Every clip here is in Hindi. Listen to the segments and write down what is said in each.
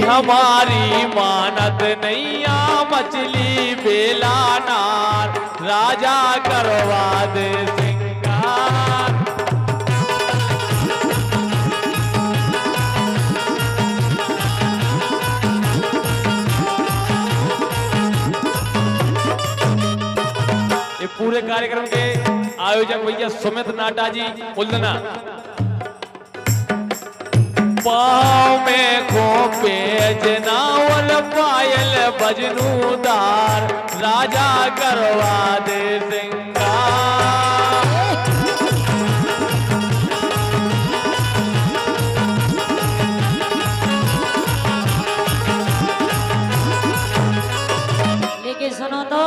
हमारी मानत नैया मछली बेला नार राजा करवा दे सिंगार। ये पूरे कार्यक्रम के आयोजक भैया सुमित नाटा जी उल्लना। पाँव में खोपे जनावल पायल बजनूदार राजा करवा दे सिंगार। लेकिन सुनो तो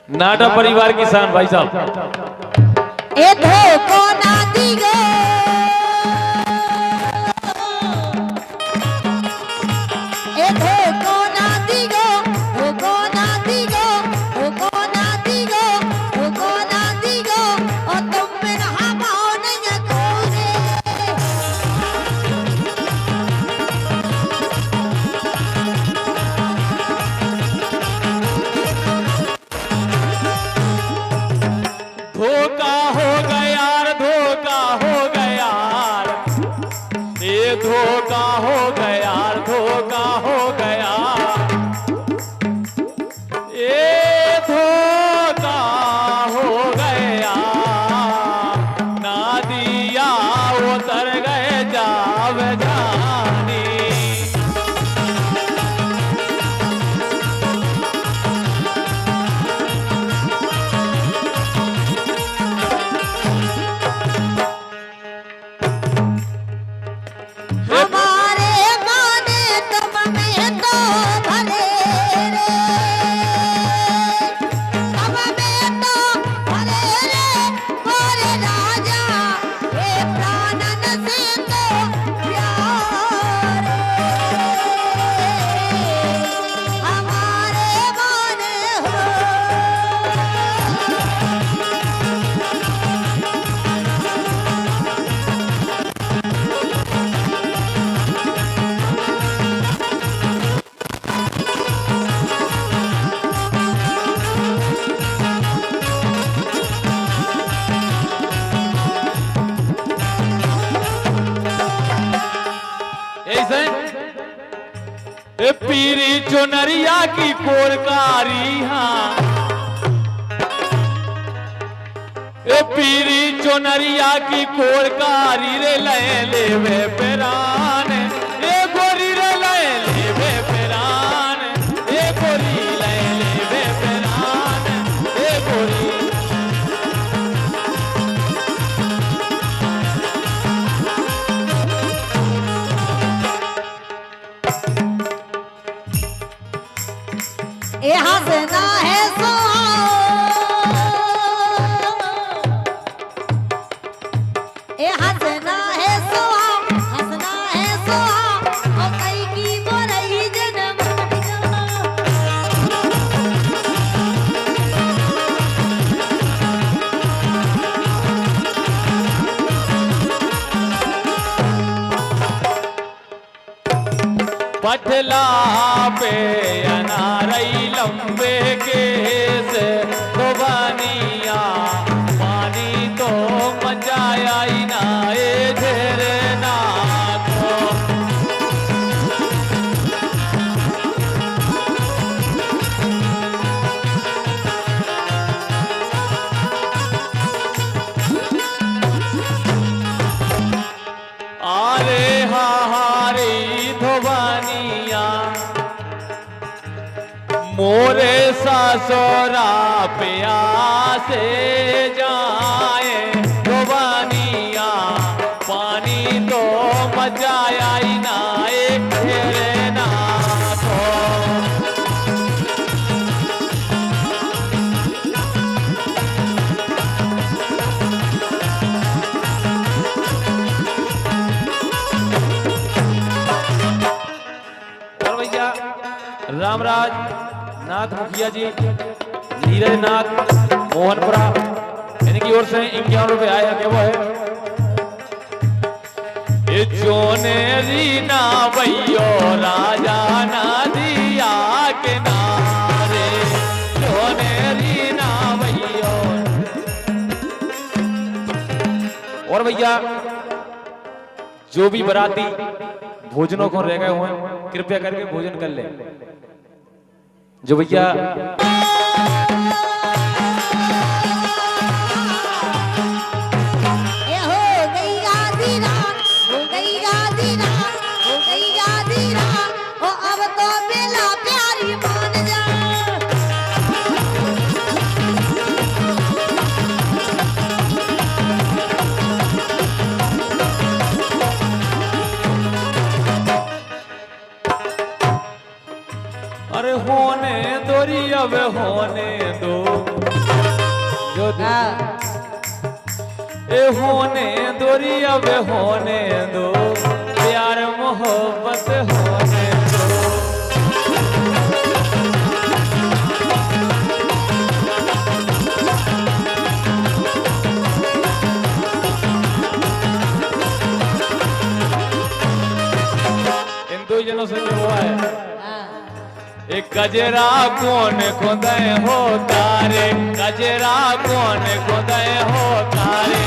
नाटा परिवार की शान भाई साहब। ए धोखो ना दिगो ए धोखो ना दिगो धोखो ना दिगो धोखो ना दिगो धोखो ना दिगो और तुम बिन हमाओ नहीं खोगे। धोखा हो गया धोखा हो गया ये धोखा हो गया धोखा हो गया ये धोखा हो गया ना दिया उतर गए जाव जानी। हमारे गाने तुम में तो भले रे तुम में तो भले रे मोरे राजा ये प्राणन से तो प्यार हमारे गाने हो। ए पीरी चुनरिया की कोरकारी हाँ ए पीरी चुनरिया की कोरकारी रे ले वे पेरान ए गोरी रे ले वे पेरान ए गोरी ले वे पेरान ए गोरी। ए हंसना है ए हंसना है हंसना है और कई की बोरई जन्म पटला पे अनारई लंबे केस खुबानिया पानी तो मचाया ही ना ए तेरे नाथो। आरे हारी धोबानिया मोरे ससुरा प्यासे जाए धोबानिया पानी तो मचाया ही ना एक तेरे नाथो। रामराज नाथ मुखिया जी, नीरज नाथ मोहनपुरा, इनकी ओर से 51 रुपए आए हैं। वो है जोने रीना भैयो राजा ना दिया के नारे, जोने रीना भैयो। और भैया जो भी बराती भोजनों को रह गए हुए कृपया करके भोजन कर ले। जो भैया अरे होने दोरी अब होने दो जो ए होने दोरी अब होने दो, प्यार मोहब्बत होने दो। इन दो जनों से जो हुआ है, एक गजरा कौन खुदे हो तारे, गजरा कौन खुदे हो तारे।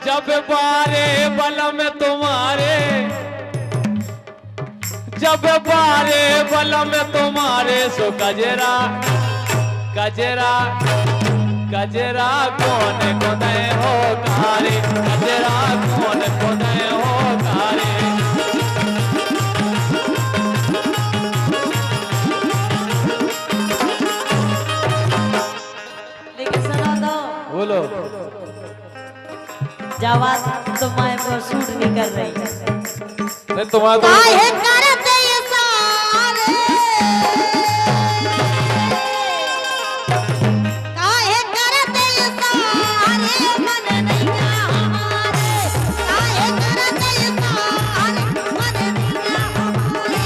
जब बारे बलम तुम्हारे, जब बारे बलम तुम्हारे, सो गजरा गजरा गजरा कौन खुदे हो तारे, गजरा कौन खुदे हो तारे। लेकिन सुनो तो, बोलो जवाब तुम्हारे को सूट नहीं कर रही है। तुम्हारा काहे करते ये सारे, काहे करते ये सारे, मन नहीं हमारे, काहे करते ये सारे, मन नहीं हमारे।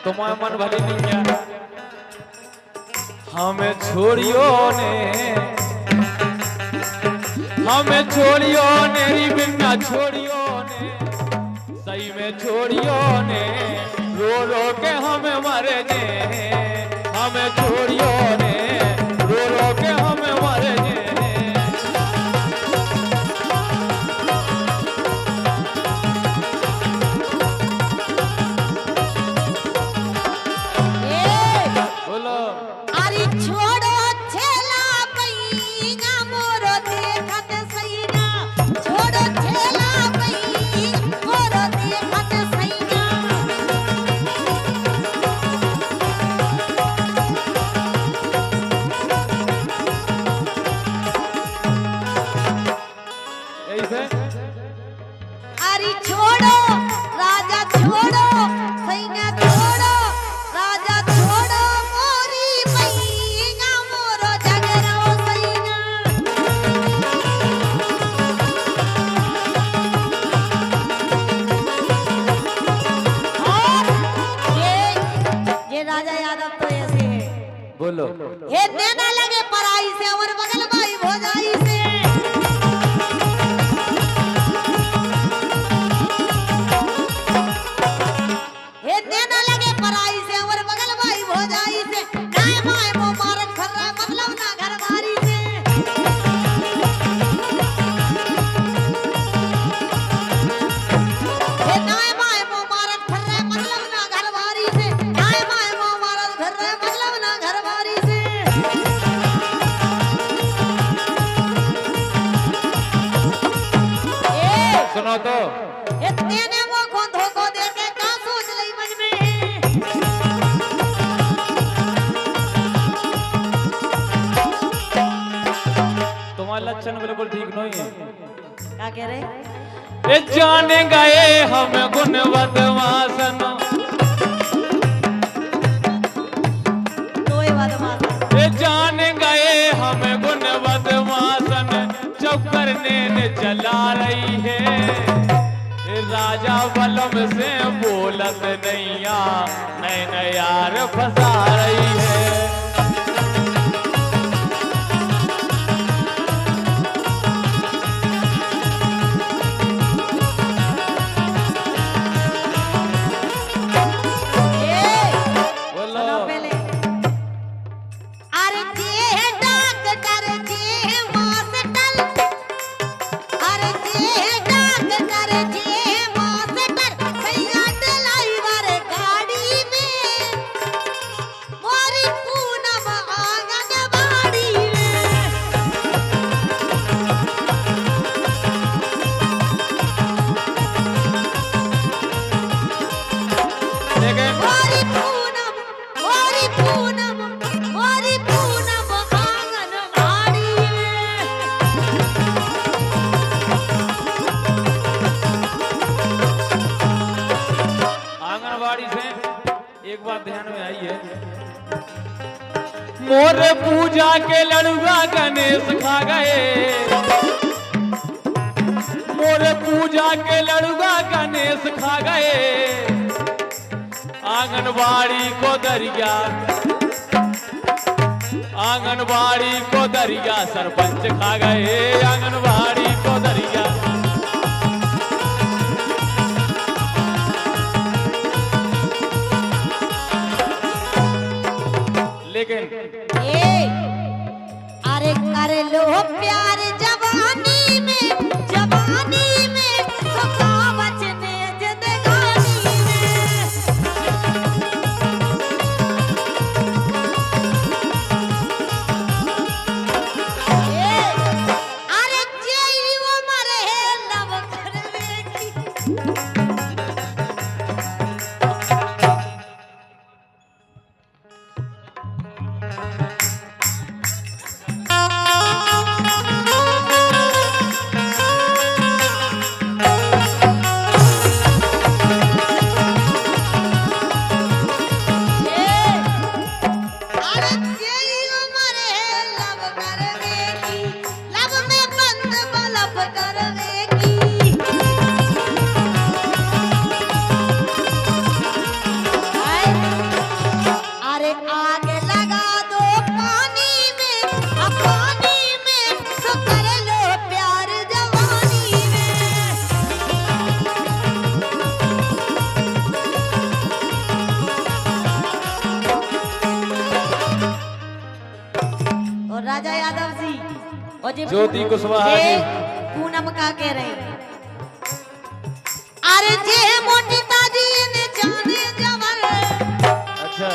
तुम्हारा मन भले नहीं किया, हमें छोड़ियो ने, हमें छोड़ियो ने, बिना छोड़ियो ने, सही में छोड़ियो ने, रो रो के हमें मरे जे, हमें छोड़ियो ने, रो रो के हमें मरे जे। बोलो अरे छोड़ो छेला पैया मोरो देखत सैया, छोड़ो छेला पैया मोरो देखत सैया। ऐसे अरे छोड़ो राजा छोड़ो सैया, छोड़ो राजा छोड़ो मोरी पैया मोरो जगरो सैया। और ये राजा यादव तो ऐसे है, बोलो ये देना लगे पराई से और बगल भाई भोजाई से। ये देना लगे पराई से और बगल भाई भोजाई से, नाय माय मुबारक कर रहा मतलब ना घरवारी से। ये नाय माय मुबारक कर रहा मतलब ना घरवारी से, नाय माय मुबारक कर रहा मतलब ना घरवारी से। सुनो तो इतने ने वो को धोखो दे के का सोच लई मन में। तुम्हारा लक्षण बिल्कुल ठीक नहीं है। क्या कह रहे? ए जाने गए हम गुणवत वासन, तो ये बात माता ए जाने गए हम गुणवत वासन, चौकर ने चला रही है। राजा बलम से बोलत नैया नैन यार फंसा रही है। सुनो पहले। अरे जे डॉक्टर जे मास्टर, अरे जे डॉक्टर जे मास्टर, भैया ड्राइवर गाड़ी में, मोरी पूनम आंगनबाड़ी में। लेकिन मोरी पूनम, मोरी पूनम, मोरी पूनम आंगनबाड़ी में। आंगनबाड़ी से एक बात ध्यान में आई है, मोर पूजा के लड़ुआ गणेश खा गए, मोर पूजा के लड़ुआ गणेश खा गए, आंगनबाड़ी को दरिया, आंगनबाड़ी को दरिया सरपंच खा गए, आंगनबाड़ी को दरिया। लेकिन अरे कर लो प्यार जवानी में, जवानी में सुखा बचने जिंदगानी में। अरे जेई उमर है लव करवे की। अरे जेई उमर है लव करवे की, लब में बंद बलब करवे की। अरे आग लगा दो पानी में, अब पानी में तो कर लो प्यार जवानी में। और राजा यादव जी और जी ज्योति कुशवाहा ये जी। पूनम का कह रहे हैं। अरे जे मोटी ताजी ने जाने जवर। अच्छा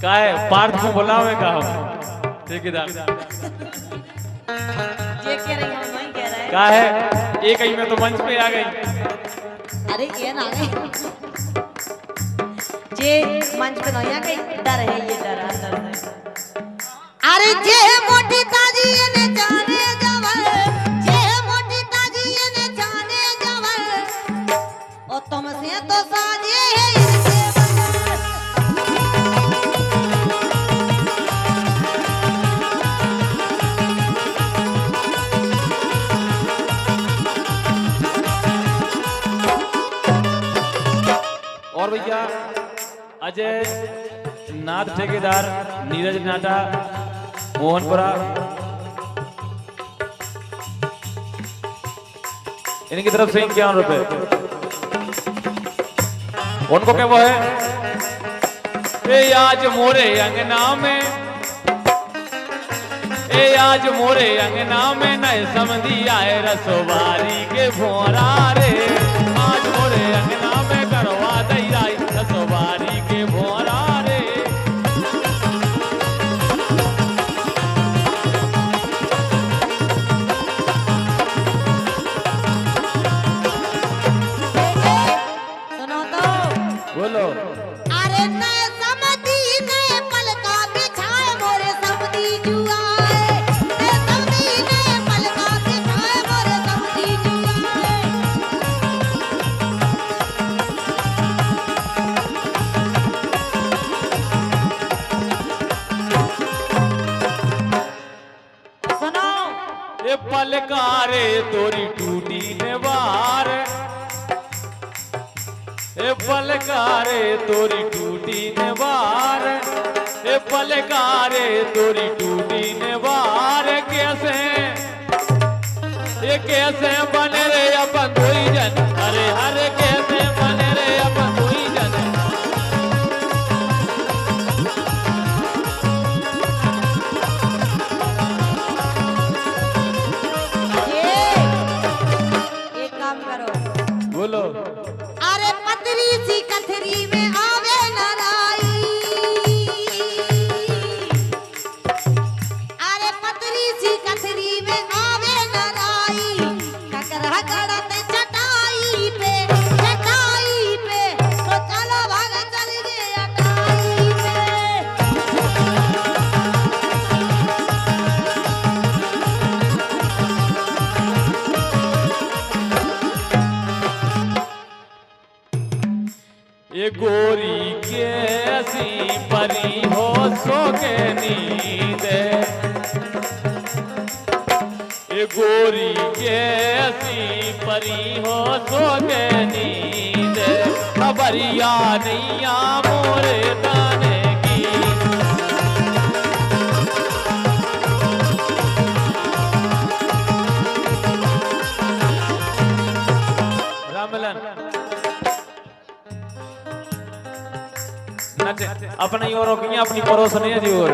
का है पार्थ को बुलावे का हम ठेकेदार जे कह रही हम नहीं कह रहे हैं। का है एक ही में तो मंच पे आ गई। अरे ये ना गए जे मंच पे नहीं आ गई, डर है ये, डर अंदर से। अरे जे मोटी ताजी ने जाने जवर, जे मोटी ताजी ने जाने जवर, और तुमसे तो साजे है इनके बगैर। और भैया अजय नाथ ठेकेदार, नीरज नाटा, मोहनपुरा, इनकी तरफ से 51 रुपए। उनको क्या वो है, ए आज मोरे अंगना में, ए आज मोरे अंगना में नए समधी आए रसोबारी के भोरा रे, आज मोरे अंगना में करवा दई आई रसोबारी के भोरा रे। सुनो तो बोलो अरे नए समधी नए पलका बिछाए मोरे समधी जुआए, नए समधी नए पलका बिछाए मोरे समधी जुआए। पलकारे तोरी टूटी ने वार, ए पलकारे तोरी टूटी ने वार, ए पलकारे तोरी टूटी ने वार। कैसे बने रे अपन दुई जन, अरे हरे कैसे बने रे अपन दुई जन। एक काम करो, बोलो। अरे पतरी सी कथरी में आवे नाराई, अरे पतरी सी कथरी में आवे नाराई, ककरा गड़त चटाई पे तो चलो भाग चल गए अटाई पे। ये गोरी कैसी परी हो सो के नींद, ये गोरी कैसी परी हो सो के नींद, खबरिया नैया मोरे दाने की। रामलन अपने ही और रोकियां अपनी परोस नहीं है जी। और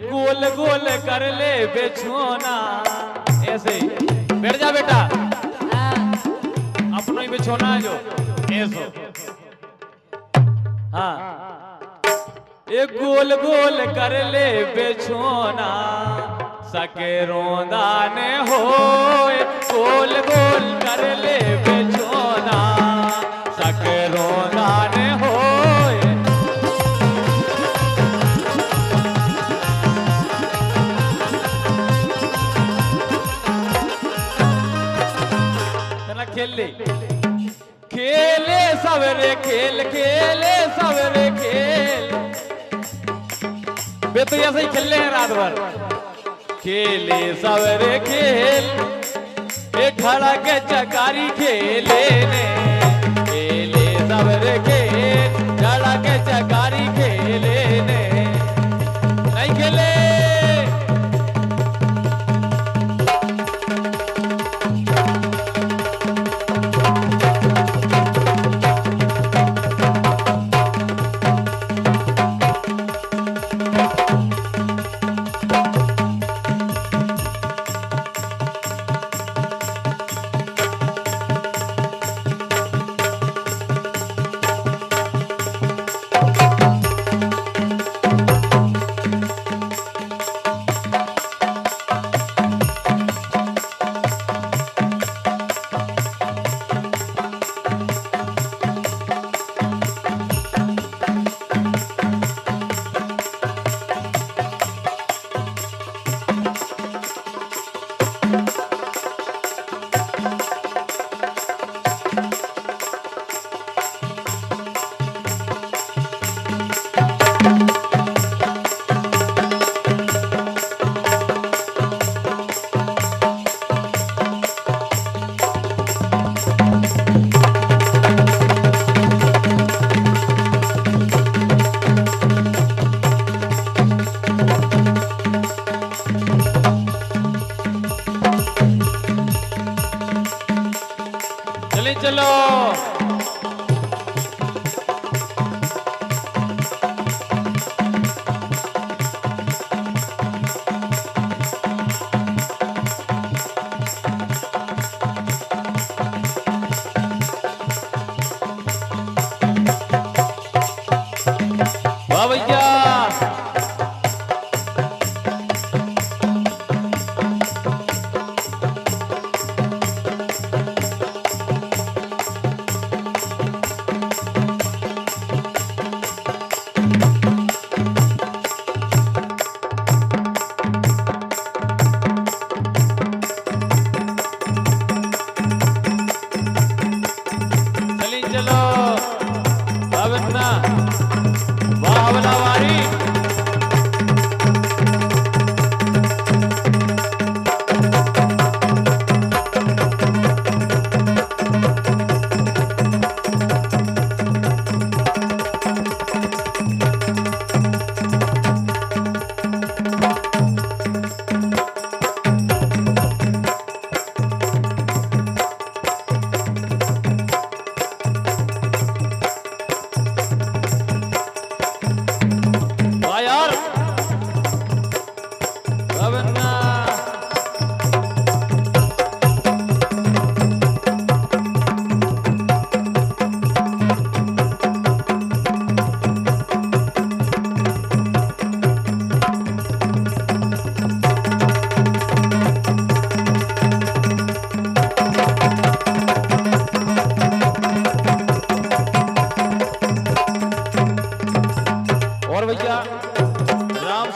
गोल गोल कर ले बिछोना, ऐसे बैठ जा बेटा, अपना ही बिछोना है जो ऐसो। हाँ, एक गोल गोल कर ले बिछोना, सके रोंदा ने हो। गोल गोल कर ले बिछोना, सके रोंदा ने हो। खेले खेले सवेरे खेल, खेले सवेरे खेल, वे तो ऐसे ही खेले हैं रात भर। खेले सवेरे खेल, एक खड़ा के चकारी खेले ने, खेले सवेरे खेल, खड़ा के चकारी खेले ने, नहीं खेले।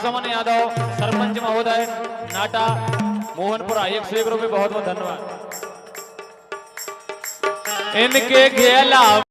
लक्ष्मण यादव सरपंच महोदय नाटा मोहनपुरा 101 रुपये बहुत बहुत धन्यवाद। इनके घेला